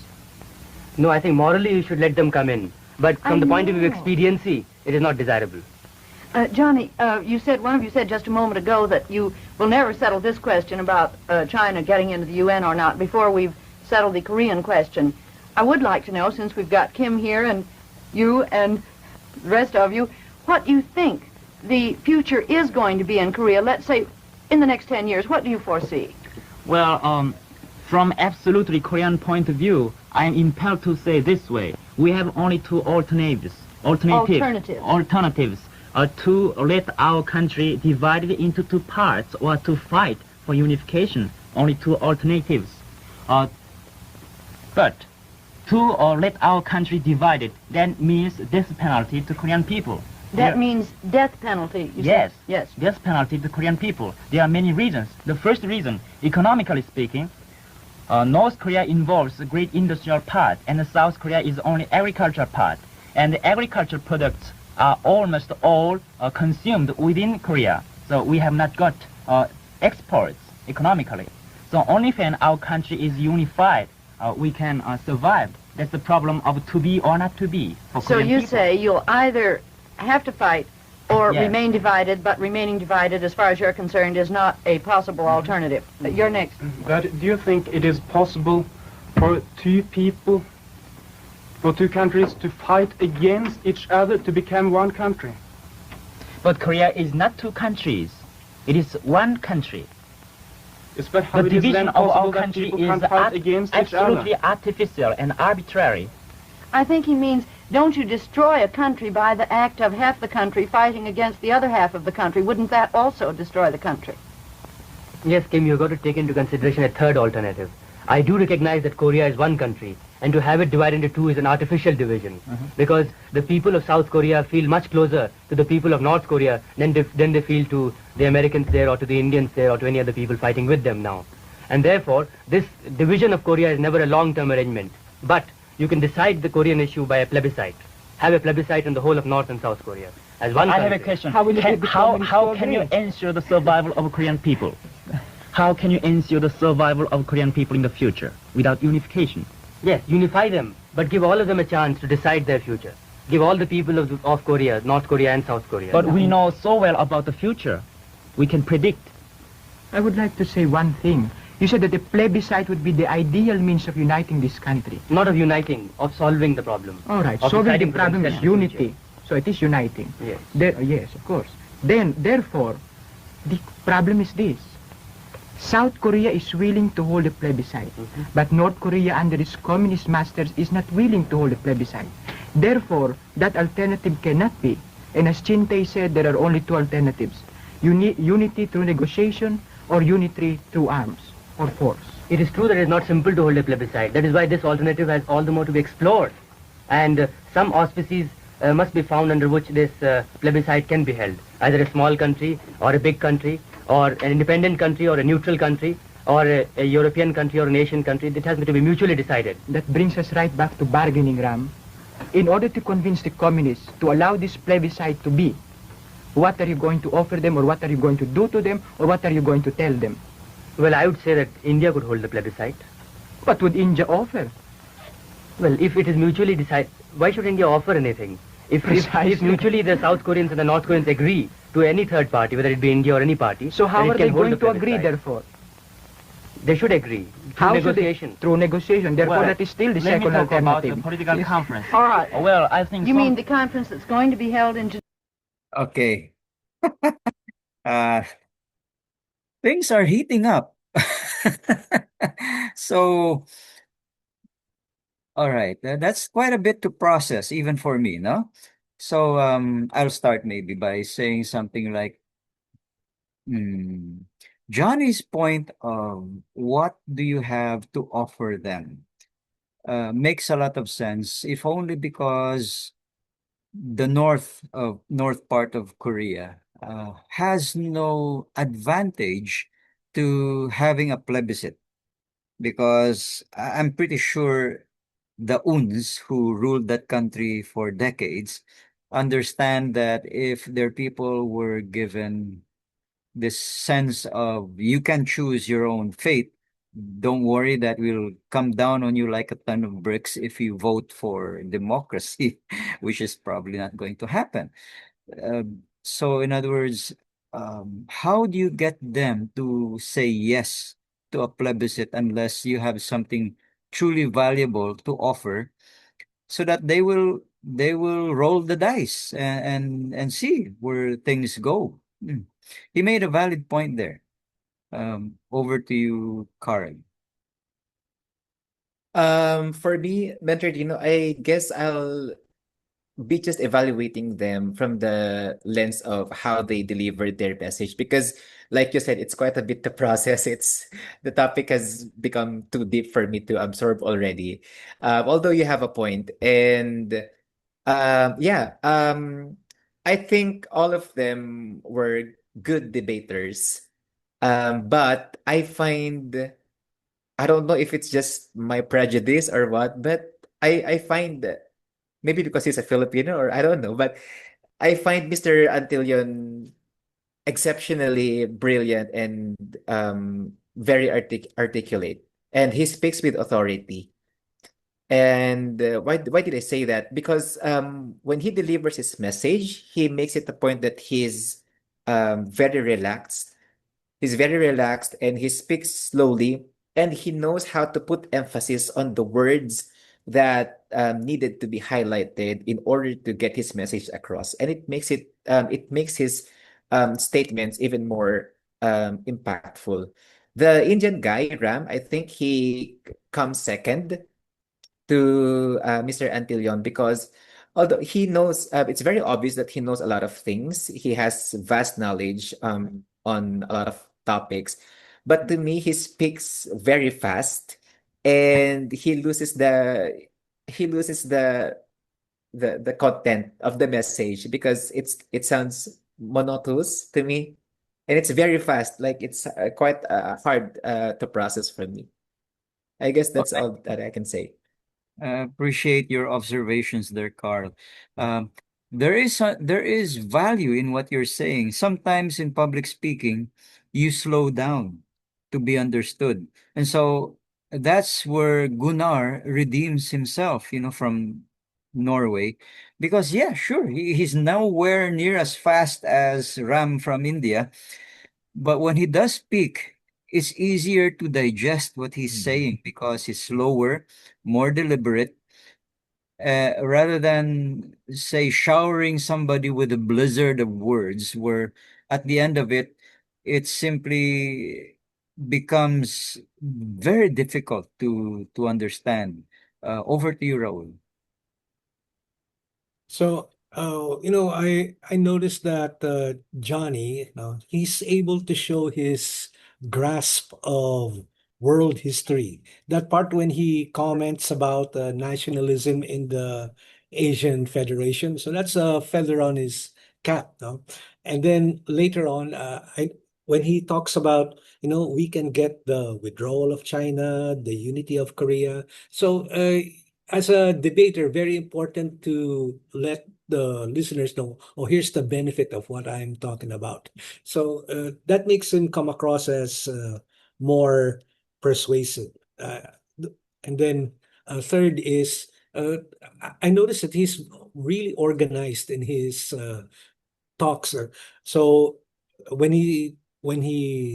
No, I think morally you should let them come in. But from the point of view of know. expediency, it is not desirable. Johnny, one of you said just a moment ago that you will never settle this question about China getting into the UN or not before we've settled the Korean question. I would like to know, since we've got Kim here and you and the rest of you, what you think the future is going to be in Korea, let's say in the next 10 years. What do you foresee? Well, from absolutely Korean point of view, I am impelled to say this way. We have only two alternatives to let our country divided into two parts or to fight for unification. Only two alternatives. But to let our country divided, that means death penalty to Korean people. That means death penalty. Yes. Said? Yes. Death penalty to Korean people. There are many reasons. The first reason, economically speaking, North Korea involves a great industrial part, and South Korea is only agricultural part. And the agricultural products are almost all consumed within Korea. So we have not got exports economically. So only when our country is unified, we can survive. That's the problem of to be or not to be for So Korean you people. say you'll either have to fight or Yes. remain divided, but remaining divided, as far as you're concerned, is not a possible alternative. You're next. But do you think it is possible for two people, for two countries to fight against each other to become one country? But Korea is not two countries. It is one country. Yes, but how The it is division then of our possible that country people is can't fight against each other? absolutely artificial and arbitrary. I think he means, don't you destroy a country by the act of half the country fighting against the other half of the country. Wouldn't that also destroy the country? Yes, Kim, you've got to take into consideration a third alternative. I do recognize that Korea is one country, and to have it divided into two is an artificial division, because the people of South Korea feel much closer to the people of North Korea than they feel to the Americans there or to the Indians there or to any other people fighting with them now. And therefore, this division of Korea is never a long-term arrangement. But you can decide the Korean issue by a plebiscite. Have a plebiscite on the whole of North and South Korea as one I country. have a question. How will you get the communists to How can you agree? ensure the survival of Korean people? How can you ensure the survival of Korean people in the future without unification? Yes, unify them, but give all of them a chance to decide their future. Give all the people of Korea, North Korea and South Korea. But we know so well about the future. We can predict. I would like to say one thing. You said that the plebiscite would be the ideal means of uniting this country. Not of uniting, of solving the problem. All right, Of solving the deciding for problem is themselves. unity. So it is uniting. Yes. Yes, of course. Therefore, the problem is this. South Korea is willing to hold a plebiscite, but North Korea under its communist masters is not willing to hold a plebiscite. Therefore, that alternative cannot be. And as Chinte said, there are only two alternatives. Unity through negotiation or unity through arms or force. It is true that it is not simple to hold a plebiscite. That is why this alternative has all the more to be explored. And some auspices must be found under which this plebiscite can be held. Either a small country or a big country or an independent country or a neutral country or a European country or an Asian country. It has to be mutually decided. That brings us right back to bargaining, Ram. In order to convince the communists to allow this plebiscite to be, what are you going to offer them, or what are you going to do to them, or what are you going to tell them? Well, I would say that India could hold the plebiscite. What would India offer? Well, if it is mutually decided, why should India offer anything? If Precisely. mutually the South Koreans and the North Koreans agree to any third party, whether it be India or any party, So how then it are can they hold going the to agree, plebiscite. therefore? They should agree. Through How should they? negotiation. Through negotiation. Therefore, Well, that is still the Let me second talk about the alternative. political conference. All right. Well, I think You mean the conference that's going to be held in Okay. uh, things are heating up. So, all right, that's quite a bit to process, even for me, no? So, I'll start maybe by saying something like, Johnny's point of what do you have to offer them makes a lot of sense, if only because the north part of Korea has no advantage to having a plebiscite, because I'm pretty sure the Uns who ruled that country for decades understand that if their people were given this sense of you can choose your own fate, don't worry that we'll come down on you like a ton of bricks if you vote for democracy, which is probably not going to happen. So, in other words, how do you get them to say yes to a plebiscite unless you have something truly valuable to offer, so that they will roll the dice and see where things go. He made a valid point there. Over to you, Karen. For me, Bernardino, I guess I'll be just evaluating them from the lens of how they delivered their message because like you said, it's quite a bit to process. It's the topic has become too deep for me to absorb already. Although you have a point. And yeah, I think all of them were good debaters. But I don't know if it's just my prejudice or what, but I find that maybe because he's a Filipino or I don't know, but I find Mr. Antillon exceptionally brilliant and very articulate, and he speaks with authority. And why did I say that? Because when he delivers his message, he makes it a point that he's very relaxed. He's very relaxed and he speaks slowly, and he knows how to put emphasis on the words that needed to be highlighted in order to get his message across. And it makes his statements even more impactful. The Indian guy, Ram, I think he comes second to Mr. Antillon because although he knows, it's very obvious that he knows a lot of things. He has vast knowledge on a lot of topics. But to me, he speaks very fast and he loses the content of the message because it sounds monotonous to me. And it's very fast, like it's quite hard to process for me. I guess that's all that I can say. Appreciate your observations there, Carl. There is value in what you're saying. Sometimes in public speaking, you slow down to be understood, and so that's where Gunnar redeems himself, from Norway, because yeah, sure, he's nowhere near as fast as Ram from India, but when he does speak, it's easier to digest what he's saying because he's slower, more deliberate, rather than say showering somebody with a blizzard of words where at the end of it it simply becomes very difficult to understand. Over to you, Raul. So, I noticed that Johnny, he's able to show his grasp of world history. That part when he comments about nationalism in the Asian Federation. So that's a feather on his cap, no? And then later on, when he talks about, we can get the withdrawal of China, the unity of Korea. So, as a debater, very important to let the listeners know, oh, here's the benefit of what I'm talking about. So that makes him come across as more persuasive. And then third is, I noticed that he's really organized in his talks. So when he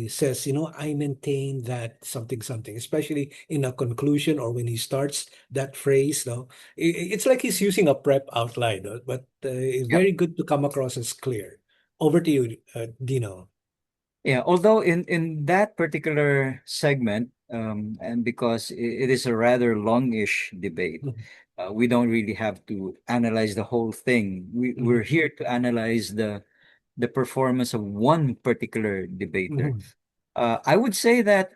says, I maintain that something something, especially in a conclusion or when he starts that phrase, no, it's like he's using a prep outline, no? But Yep. very good to come across as clear. Over to you, Dino. Yeah, although in that particular segment, and because it is a rather longish debate, Mhm, we don't really have to analyze the whole thing. We're mhm, here to analyze the performance of one particular debater. mhm, I would say that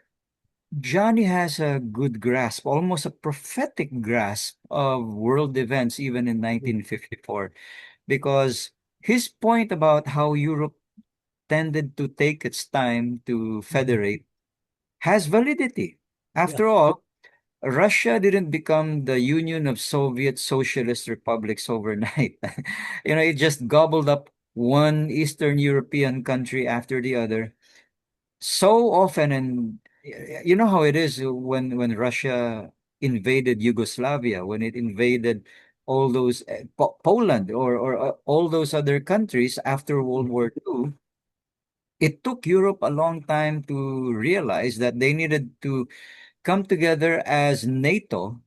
Johnny has a good grasp, almost a prophetic grasp of world events, even in mhm, 1954, because his point about how Europe tended to take its time to mhm. federate has validity. Yeah. After all, Russia didn't become the Union of Soviet Socialist Republics overnight. It just gobbled up one Eastern European country after the other so often. And you know how it is when Russia invaded Yugoslavia, when it invaded all those Poland or all those other countries after World War II. It took Europe a long time to realize that they needed to come together as NATO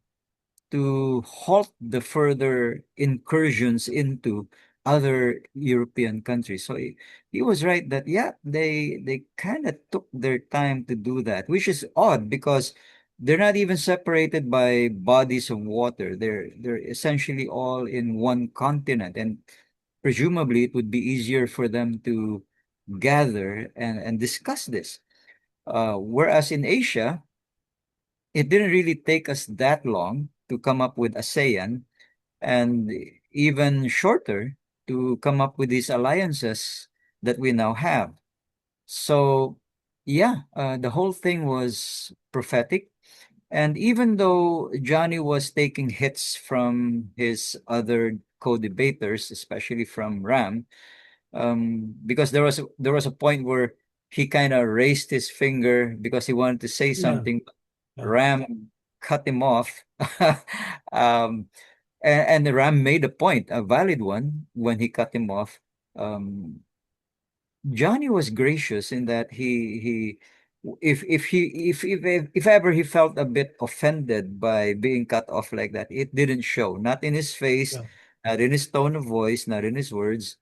to halt the further incursions into other European countries. So he was right that yeah, they kind of took their time to do that, which is odd because they're not even separated by bodies of water. They're essentially all in one continent, and presumably it would be easier for them to gather and discuss this. Whereas in Asia, it didn't really take us that long to come up with ASEAN, and even shorter to come up with these alliances that we now have. So, yeah, the whole thing was prophetic. And even though Johnny was taking hits from his other co-debaters, especially from Ram, because there was a point where he kind of raised his finger because he wanted to say Yeah. something. Yeah. Ram cut him off. um, and Ram made a point, a valid one, when he cut him off. Um, Johnny was gracious in that he if ever he felt a bit offended by being cut off like that, it didn't show, not in his face, Yeah. not in his tone of voice, not in his words.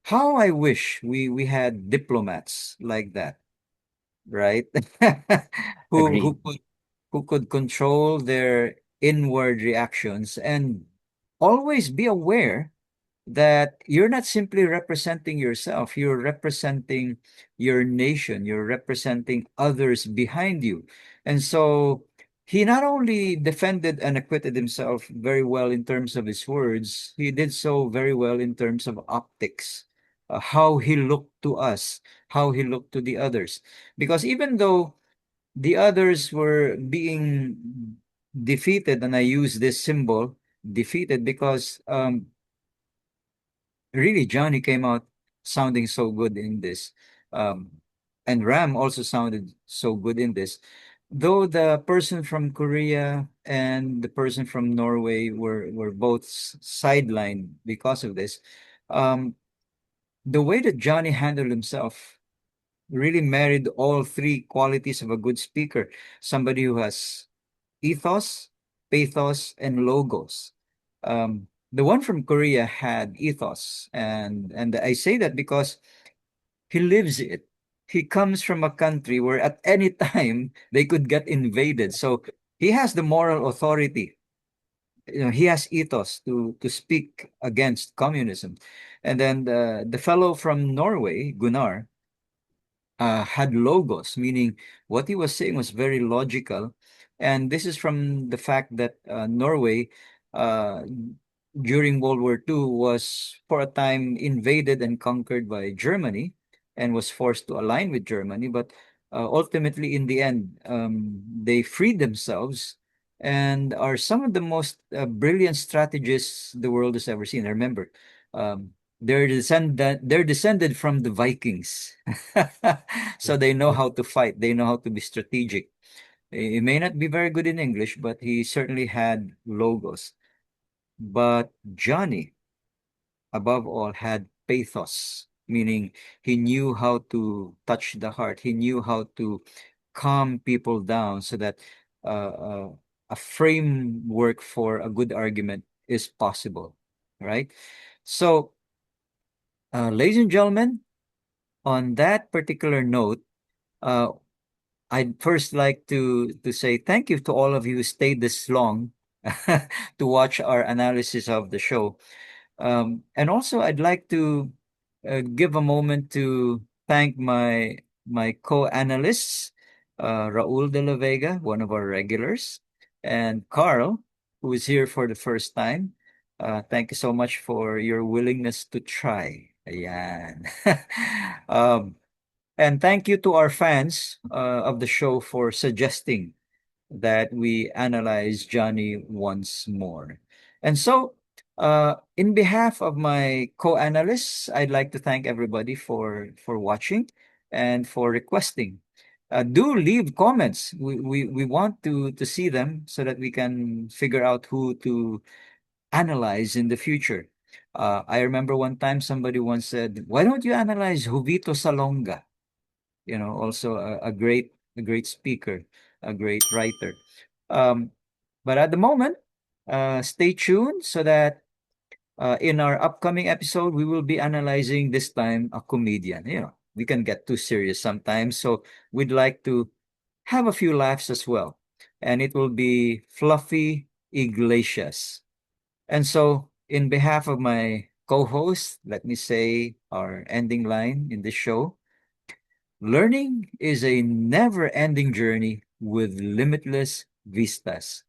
How I wish we had diplomats like that, right? who Agree. who could who could control their inward reactions and always be aware that you're not simply representing yourself, you're representing your nation, you're representing others behind you. And so he not only defended and acquitted himself very well in terms of his words, he did so very well in terms of optics, how he looked to us, how he looked to the others. Because even though the others were being defeated, and I use this symbol, defeated, because really Johnny came out sounding so good in this. Um, and Ram also sounded so good in this. Though the person from Korea and the person from Norway were both sidelined because of this, um, the way that Johnny handled himself really married all three qualities of a good speaker. Somebody who has ethos, pathos, and logos. The one from Korea had ethos, and I say that because he lives it. He comes from a country where at any time they could get invaded. So he has the moral authority. He has ethos to speak against communism. And then the fellow from Norway, Gunnar, had logos, meaning what he was saying was very logical. And this is from the fact that Norway, uh, during World War II, was for a time invaded and conquered by Germany and was forced to align with Germany. But ultimately, in the end, they freed themselves and are some of the most brilliant strategists the world has ever seen. Remember, um, they're descended from the Vikings. So they know how to fight, they know how to be strategic. He may not be very good in English, but he certainly had logos. But Johnny, above all, had pathos, meaning he knew how to touch the heart, he knew how to calm people down so that uh, uh, a framework for a good argument is possible, right? So ladies and gentlemen, on that particular note, uh, I'd first like to say thank you to all of you who stayed this long to watch our analysis of the show. And also, I'd like to give a moment to thank my co-analysts, Raul de la Vega, one of our regulars, and Carl, who is here for the first time. Thank you so much for your willingness to try. Ayan. um, and thank you to our fans of the show for suggesting that we analyze Johnny once more. And so, in behalf of my co-analysts, I'd like to thank everybody for watching and for requesting. Do leave comments. We want to see them so that we can figure out who to analyze in the future. I remember one time somebody once said, "Why don't you analyze Jovito Salonga?" Also a great speaker, a great writer. Um, but at the moment, stay tuned so that in our upcoming episode, we will be analyzing this time a comedian. We can get too serious sometimes, so we'd like to have a few laughs as well. And it will be Fluffy Iglesias. And so, in behalf of my co host, let me say our ending line in this show: learning is a never ending journey with limitless vistas.